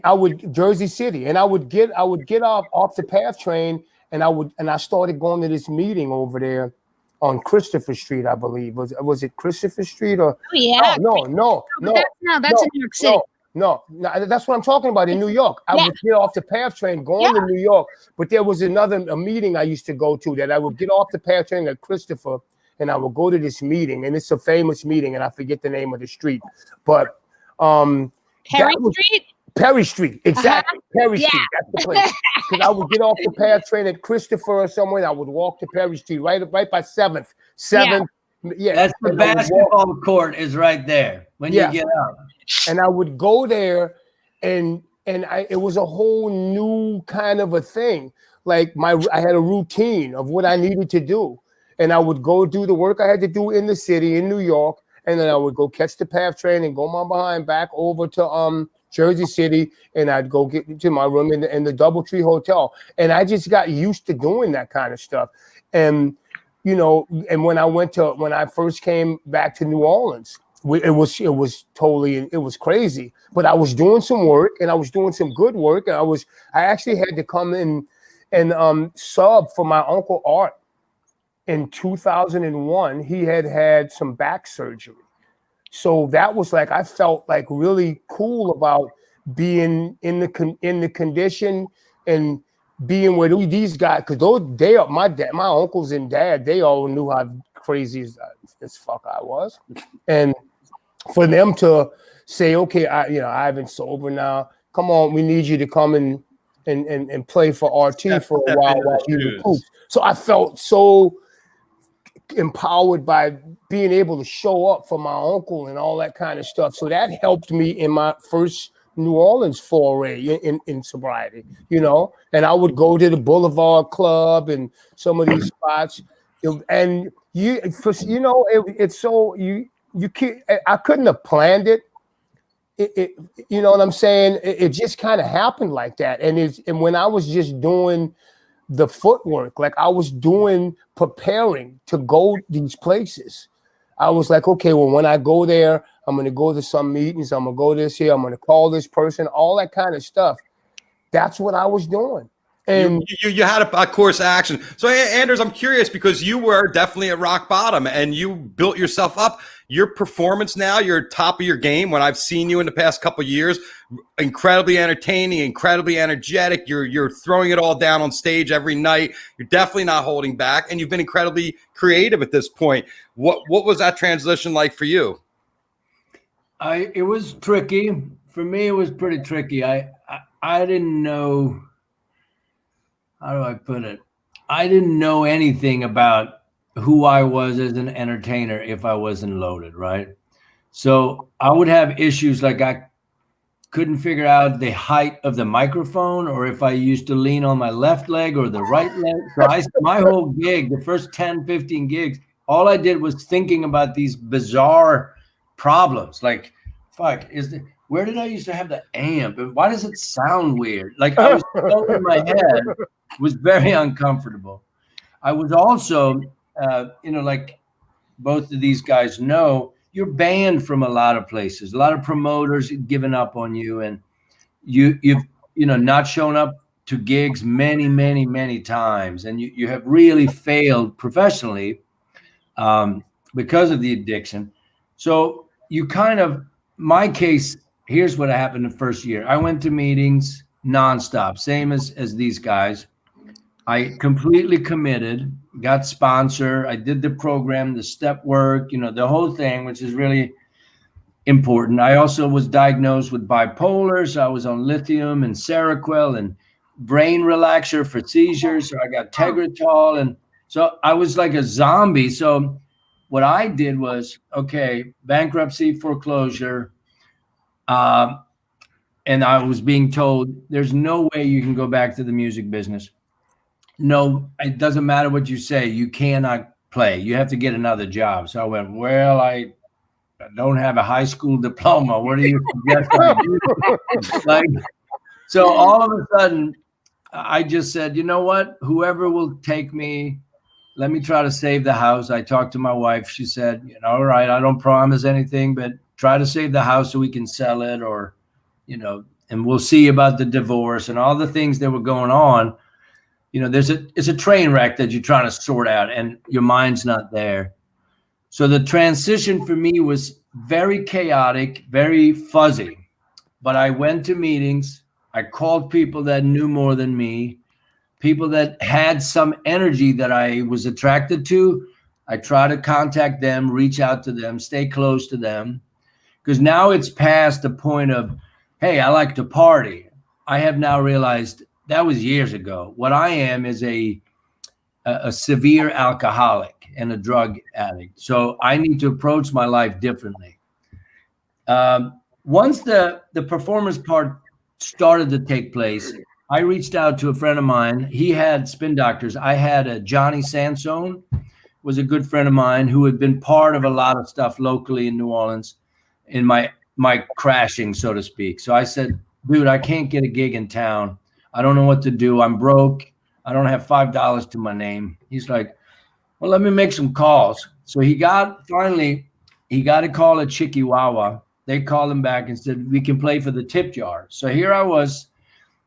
C: I would Jersey City, and I would get off the PATH train, and I started going to this meeting over there on Christopher Street, I believe. Was it Christopher Street or?
B: Oh, yeah.
C: No.
B: That's in New York City.
C: No, that's what I'm talking about in New York. I would get off the PATH train going to New York, but there was a meeting I used to go to that I would get off the PATH train at Christopher, and I would go to this meeting, and it's a famous meeting, and I forget the name of the street, but Perry Street, exactly. Perry Street, that's the place. Because I would get off the PATH train at Christopher or somewhere, and I would walk to Perry Street, right by 7th. Yeah,
D: that's the basketball court is right there when you get up.
C: And I would go there, and it was a whole new kind of a thing. Like I had a routine of what I needed to do, and I would go do the work I had to do in the city in New York, and then I would go catch the PATH train and go my behind back over to Jersey City, and I'd go get to my room in the DoubleTree Hotel, and I just got used to doing that kind of stuff. And you know, and when I first came back to New Orleans, it was crazy. But I was doing some work, and I was doing some good work, and I actually had to come in and sub for my uncle Art in 2001. He had some back surgery. So that was like, I felt like really cool about being in the condition and being with these guys, because my uncles and dad, they all knew how crazy as fuck I was. And for them to say, okay, Ivan's sober now, come on, we need you to come and play for RT for a while he recruits. So I felt so empowered by being able to show up for my uncle and all that kind of stuff. So that helped me in my first New Orleans foray in sobriety, you know. And I would go to the Boulevard Club and some of these spots, and it's so you can't. I couldn't have planned it. You know what I'm saying? It just kind of happened like that. And when I was just doing the footwork, like I was preparing to go these places, I was like, okay, well, when I go there, I'm going to go to some meetings. I'm going to go this here. I'm going to call this person, all that kind of stuff. That's what I was doing. And
A: you had a course of action. So Anders, I'm curious, because you were definitely at rock bottom and you built yourself up. Your performance now, you're top of your game. When I've seen you in the past couple of years, incredibly entertaining, incredibly energetic. You're throwing it all down on stage every night. You're definitely not holding back, and you've been incredibly creative at this point. What was that transition like for you?
D: It was tricky. For me, it was pretty tricky. I didn't know, how do I put it? I didn't know anything about who I was as an entertainer if I wasn't loaded, right? So I would have issues like I couldn't figure out the height of the microphone, or if I used to lean on my left leg or the right leg. So my whole gig, the first 10, 15 gigs, all I did was thinking about these bizarre problems. Like, fuck, where did I used to have the amp? And why does it sound weird? Like, I was so in my head, was very uncomfortable. I was also, like both of these guys know, you're banned from a lot of places. A lot of promoters have given up on you, and you've not shown up to gigs many, many, many times, and you have really failed professionally because of the addiction. So you kind of, my case, here's what happened the first year. I went to meetings nonstop, same as these guys. I completely committed, got sponsor. I did the program, the step work, the whole thing, which is really important. I also was diagnosed with bipolar, so I was on lithium and Seroquel and brain relaxer for seizures. So I got Tegretol, and so I was like a zombie. So what I did was, okay, bankruptcy, foreclosure, and I was being told there's no way you can go back to the music business. No, it doesn't matter what you say. You cannot play. You have to get another job. So I went, well, I don't have a high school diploma. What do you suggest I do? So all of a sudden, I just said, you know what? Whoever will take me, let me try to save the house. I talked to my wife. She said, all right, I don't promise anything, but try to save the house so we can sell it, or, and we'll see about the divorce and all the things that were going on. It's a train wreck that you're trying to sort out, and your mind's not there. So the transition for me was very chaotic, very fuzzy. But I went to meetings. I called people that knew more than me, people that had some energy that I was attracted to. I try to contact them, reach out to them, stay close to them. Because now it's past the point of, hey, I like to party. I have now realized that was years ago. What I am is a severe alcoholic and a drug addict. So I need to approach my life differently. Once the performance part started to take place, I reached out to a friend of mine. He had spin doctors. I had a Johnny Sansone, was a good friend of mine who had been part of a lot of stuff locally in New Orleans in my crashing, so to speak. So I said, dude, I can't get a gig in town. I don't know what to do. I'm broke. I don't have $5 to my name. He's like, well, let me make some calls. So he got a call at Chikiwawa. They called him back and said, we can play for the tip jar. So here I was,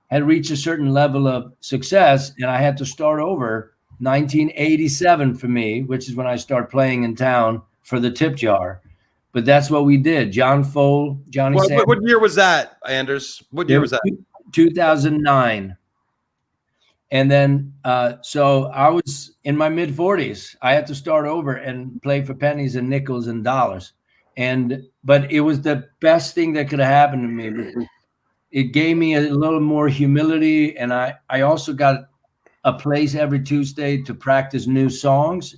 D: had reached a certain level of success, and I had to start over. 1987 for me, which is when I started playing in town for the tip jar. But that's what we did. John Fole, Johnny
A: What year was that, Anders? What year was that?
D: 2009. And then, so I was in my mid 40s. I had to start over and play for pennies and nickels and dollars. But it was the best thing that could have happened to me, because it gave me a little more humility. And I also got a place every Tuesday to practice new songs,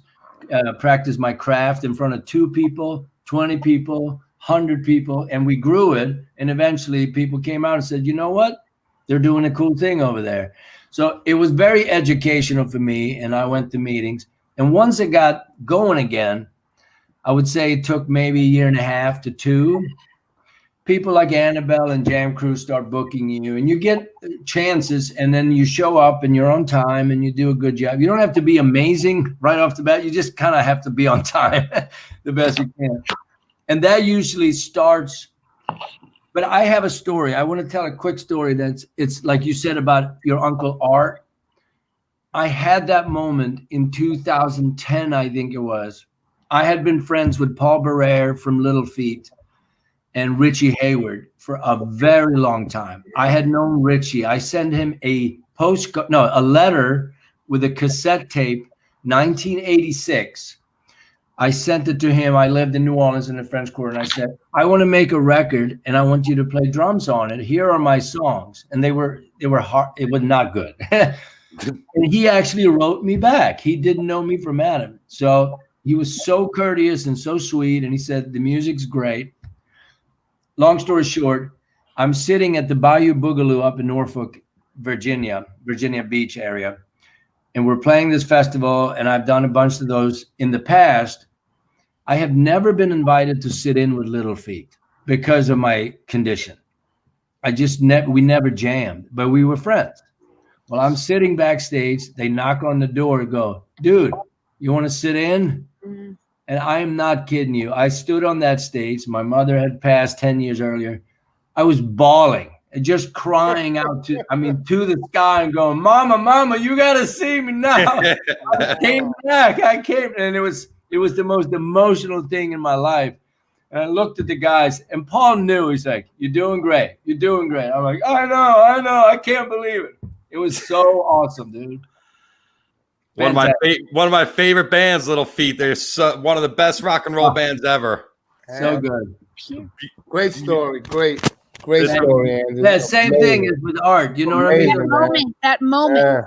D: practice my craft in front of 2 people, 20 people, 100 people. And we grew it. And eventually people came out and said, you know what? They're doing a cool thing over there. So it was very educational for me, and I went to meetings. And once it got going again, I would say it took maybe a year and a half to 2. People like Annabel and Jam Crew start booking you, and you get chances, and then you show up and you're on time and you do a good job. You don't have to be amazing right off the bat. You just kind of have to be on time the best you can. And that usually starts. But I have a story. I want to tell a quick story it's like you said about your Uncle Art. I had that moment in 2010, I think it was. I had been friends with Paul Barrere from Little Feat and Richie Hayward for a very long time. I had known Richie. I sent him a letter with a cassette tape, 1986. I sent it to him. I lived in New Orleans in the French Quarter, and I said, I want to make a record, and I want you to play drums on it. Here are my songs. And they were hard. It was not good. And he actually wrote me back. He didn't know me from Adam. So he was so courteous and so sweet, and he said, the music's great. Long story short, I'm sitting at the Bayou Boogaloo up in Norfolk, Virginia Beach area, and we're playing this festival, and I've done a bunch of those in the past. I have never been invited to sit in with Little Feat because of my condition. We never jammed, but we were friends. Well, I'm sitting backstage. They knock on the door and go, dude, you want to sit in? Mm-hmm. And I am not kidding you. I stood on that stage. My mother had passed 10 years earlier. I was bawling and just crying out to the sky and going, Mama, you got to see me now. I came back. And it was the most emotional thing in my life. And I looked at the guys, and Paul knew. He's like, you're doing great. You're doing great. I'm like, I know. I can't believe it. It was so awesome, dude.
A: One of my favorite bands, Little Feat. They're one of the best rock and roll bands ever.
D: So good.
C: Great story. Great story, Andy.
D: Yeah, same thing as with Art. You know what I mean?
B: That moment, that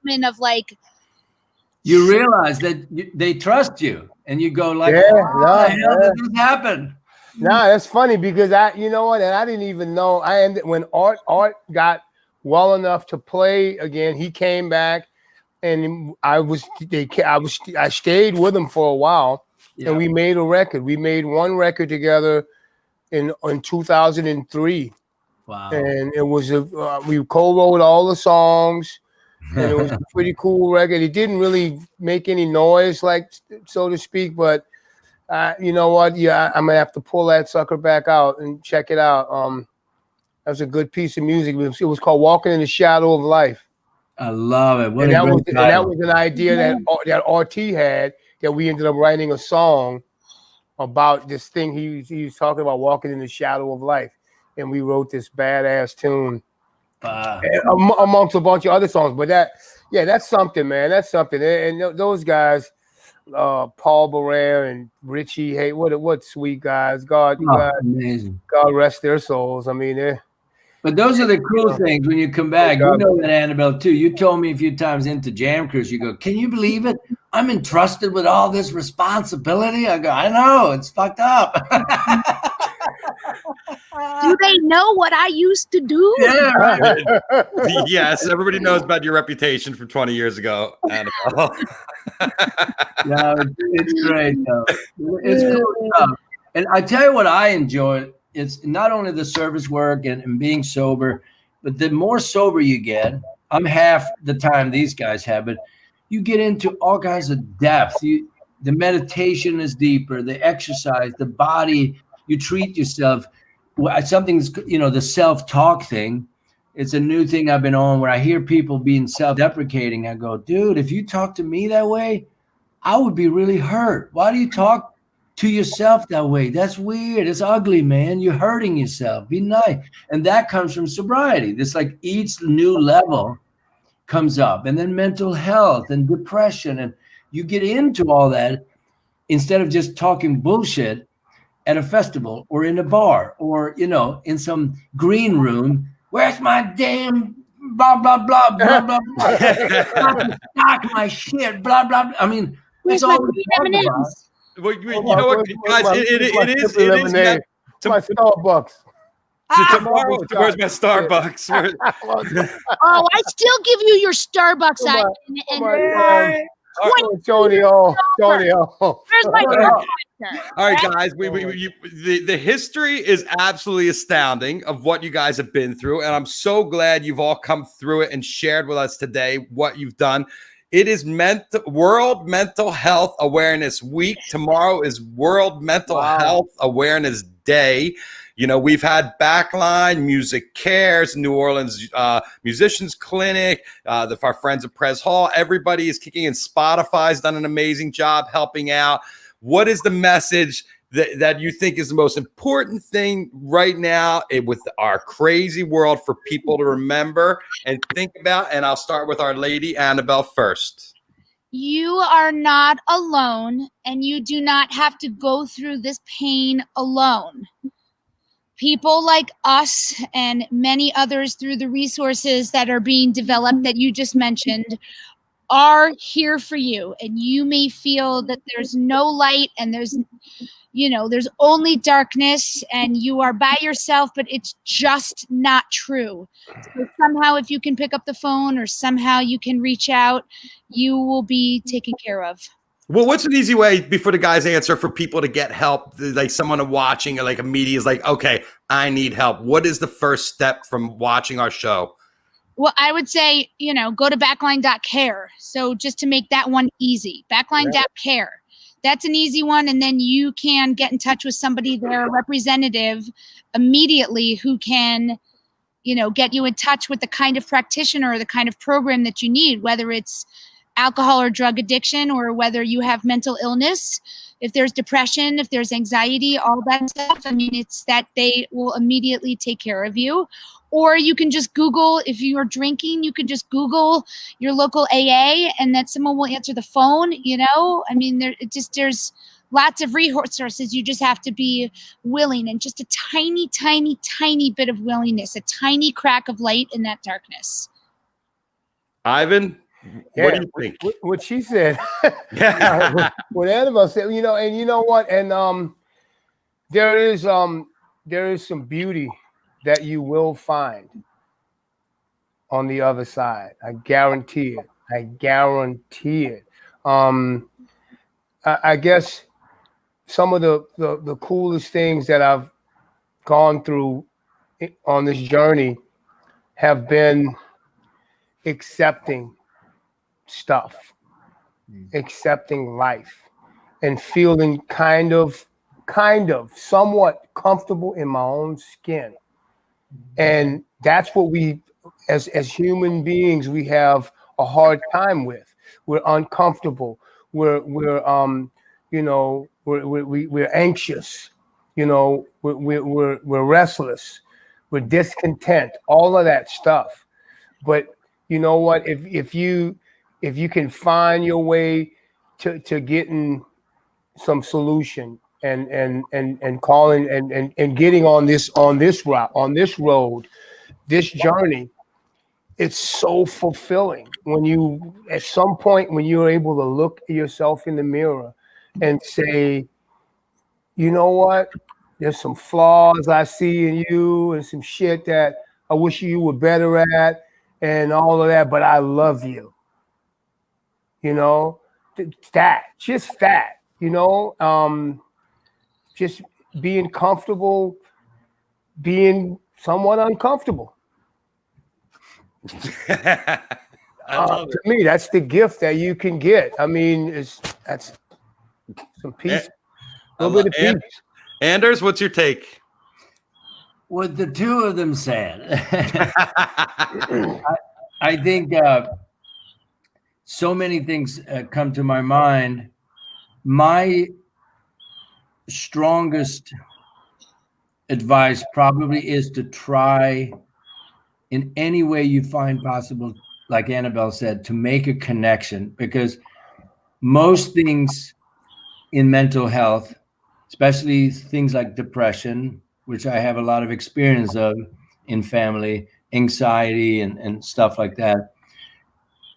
B: moment of like.
D: You realize that they trust you, and you go like, how the hell did this happen?
C: No, that's funny because you know what? And I didn't even know. When Art got well enough to play again, he came back, and I stayed with him for a while, and we made a record. We made one record together in 2003.
D: Wow!
C: And it was we co-wrote all the songs. And it was a pretty cool record. It didn't really make any noise, like so to speak. But you know what? Yeah, I'm gonna have to pull that sucker back out and check it out. That's a good piece of music. It was called "Walking in the Shadow of Life."
D: I love it.
C: That was an idea that RT had, that we ended up writing a song about this thing he was talking about, walking in the shadow of life, and we wrote this badass tune. Amongst a bunch of other songs, but that's something, man. That's something. And those guys, Paul Barrere and Richie, hey, what sweet guys. God rest their souls. I mean,
D: but those are the cool things when you come back. You know that, Annabelle, too. You told me a few times into Jam Cruise, you go, can you believe it? I'm entrusted with all this responsibility. I go, I know, it's fucked up.
B: Do they know what I used to do?
D: Yeah, right.
A: Yes, everybody knows about your reputation from 20 years ago, Annabelle.
D: No, it's great, though. It's cool stuff. And I tell you what I enjoy, it's not only the service work and being sober, but the more sober you get, I'm half the time these guys have, but you get into all kinds of depth. The meditation is deeper, the exercise, the body, you treat yourself. Something's, the self-talk thing. It's a new thing I've been on where I hear people being self-deprecating. I go, dude, if you talk to me that way, I would be really hurt. Why do you talk to yourself that way? That's weird. It's ugly, man. You're hurting yourself. Be nice. And that comes from sobriety. This like each new level comes up, and then mental health and depression. And you get into all that instead of just talking bullshit at a festival or in a bar or, in some green room. Where's my damn blah, blah, blah, blah, blah, blah. Stock my shit, blah, blah, blah. I mean, that's all we talk about.
A: Well, you know what, guys? It is meant to
C: my Starbucks.
A: Tomorrow, where's my Starbucks?
B: Oh, I still give you your Starbucks.
C: Tony,
B: where's my Starbucks?
A: All right, guys. The history is absolutely astounding of what you guys have been through, and I'm so glad you've all come through it and shared with us today what you've done. It is World Mental Health Awareness Week. Tomorrow is World Mental Health Awareness Day. We've had Backline, Music Cares, New Orleans Musicians Clinic, our friends at Pres Hall. Everybody is kicking in. Spotify's done an amazing job helping out. What is the message that you think is the most important thing right now with our crazy world for people to remember and think about? And I'll start with our lady, Annabel, first.
B: You are not alone, and you do not have to go through this pain alone. People like us and many others through the resources that are being developed that you just mentioned are here for you. And you may feel that there's no light and there's only darkness and you are by yourself, but it's just not true. So somehow if you can pick up the phone or somehow you can reach out, you will be taken care of.
A: Well, what's an easy way before the guys answer for people to get help? Like someone watching, like a media is like, okay, I need help. What is the first step from watching our show?
B: Well, I would say, go to backline.care. So just to make that one easy, backline.care. That's an easy one. And then you can get in touch with somebody, their representative immediately who can, get you in touch with the kind of practitioner or the kind of program that you need, whether it's alcohol or drug addiction, or whether you have mental illness, if there's depression, if there's anxiety, all that stuff. I mean, it's that they will immediately take care of you. Or you can just Google, if you're drinking, you can just Google your local AA and that someone will answer the phone, I mean, there's lots of resources. You just have to be willing, and just a tiny, tiny, tiny bit of willingness, a tiny crack of light in that darkness.
A: Ivan?
C: Yeah,
A: what do you think?
C: What she said. What Annabelle said, and you know what? And there is some beauty that you will find on the other side. I guarantee it. I guess some of the coolest things that I've gone through on this journey have been accepting stuff, accepting life, and feeling kind of somewhat comfortable in my own skin. And that's what we, as human beings, we have a hard time with. We're uncomfortable. We're anxious. We're restless. We're discontent. All of that stuff. But you know what? If you can find your way to getting some solution and calling and getting on this route, on this road, this journey, it's so fulfilling when you, at some point, when you're able to look at yourself in the mirror and say, you know what? There's some flaws I see in you and some shit that I wish you were better at and all of that, but I love you. Just being comfortable, being somewhat uncomfortable. To me, that's the gift that you can get. I mean, that's some peace, a little bit of peace.
A: Anders, what's your take?
D: What the two of them said, I think so many things come to my mind. My strongest advice probably is to try in any way you find possible, like Annabelle said, to make a connection, because most things in mental health, especially things like depression, which I have a lot of experience of in family, anxiety and stuff like that,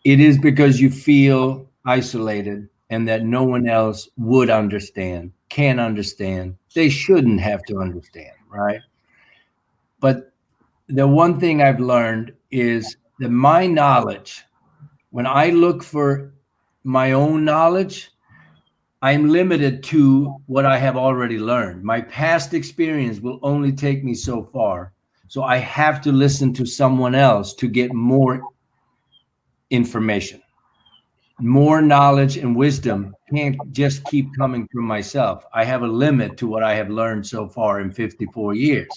D: it is because you feel isolated and that no one else would understand, can understand. They shouldn't have to understand, right? But the one thing I've learned is that my knowledge, when I look for my own knowledge, I'm limited to what I have already learned. My past experience will only take me so far. So I have to listen to someone else to get more information. More knowledge and wisdom can't just keep coming from myself. I have a limit to what I have learned so far in 54 years.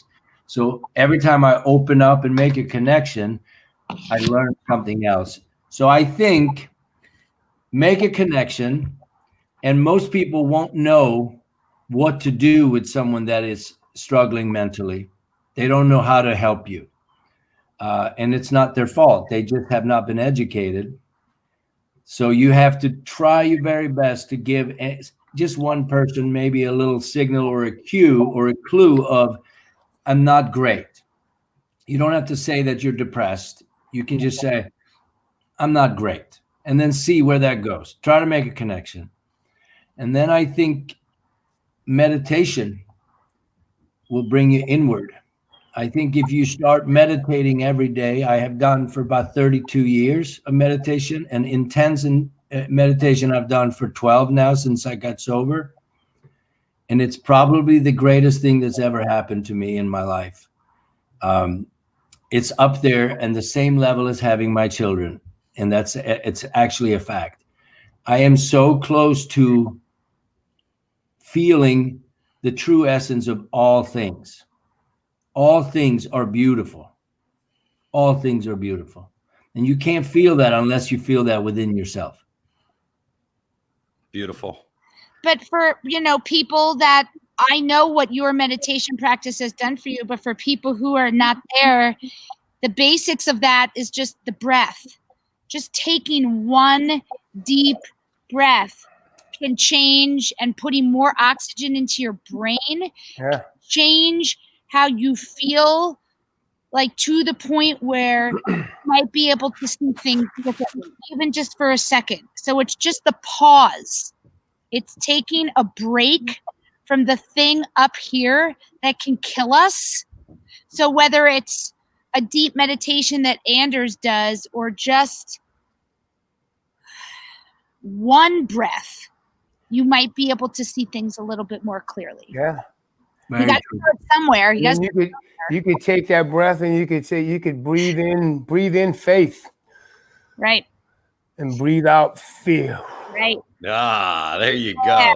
D: So every time I open up and make a connection, I learn something else. So I think make a connection, and most people won't know what to do with someone that is struggling mentally. They don't know how to help you. And it's not their fault. They just have not been educated. So you have to try your very best to give just one person maybe a little signal or a cue or a clue of, I'm not great. You don't have to say that you're depressed. You can just say, I'm not great. And then see where that goes. Try to make a connection. And then I think meditation will bring you inward. I think if you start meditating every day, I have done for about 32 years of meditation, and intense meditation I've done for 12 now since I got sober. And it's probably the greatest thing that's ever happened to me in my life. It's up there and the same level as having my children. And it's actually a fact. I am so close to feeling the true essence of all things. All things are beautiful. All things are beautiful. And you can't feel that unless you feel that within yourself.
A: Beautiful.
B: But for, people that, I know what your meditation practice has done for you, but for people who are not there, the basics of that is just the breath. Just taking one deep breath can change, and putting more oxygen into your brain, change how you feel, like to the point where you might be able to see things differently, even just for a second. So it's just the pause. It's taking a break from the thing up here that can kill us. So whether it's a deep meditation that Anders does, or just one breath, you might be able to see things a little bit more clearly.
C: Yeah.
B: You got to start somewhere.
C: You could take that breath, and you could breathe in faith.
B: Right.
C: And breathe out fear.
B: Right.
A: Ah, there you go.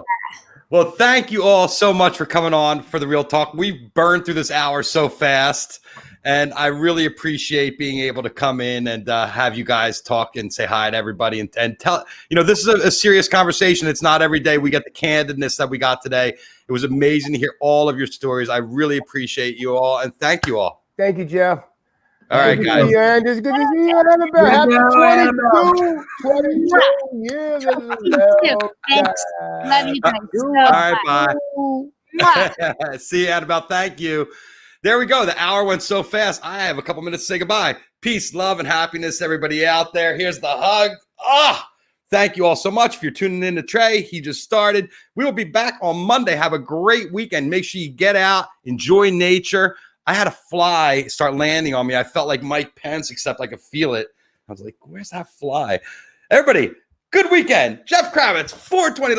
A: Well, thank you all so much for coming on for the Real Talk. We've burned through this hour so fast, and I really appreciate being able to come in and have you guys talk and say hi to everybody and tell, this is a serious conversation. It's not every day we get the candidness that we got today. It was amazing to hear all of your stories. I really appreciate you all, and thank you all.
C: Thank you, Jeff.
A: All right, guys.
C: It's good to see you, Annabelle. Happy 22 years.
B: Thanks. Love you guys.
A: All right, bye. See you, Annabelle. Thank you. There we go. The hour went so fast. I have a couple minutes to say goodbye. Peace, love, and happiness, everybody out there. Here's the hug. Thank you all so much. If you're tuning in to Trey, he just started. We will be back on Monday. Have a great weekend. Make sure you get out, enjoy nature. I had a fly start landing on me. I felt like Mike Pence, except I could feel it. I was like, where's that fly? Everybody, good weekend. Jeff Kravitz, 420 Live.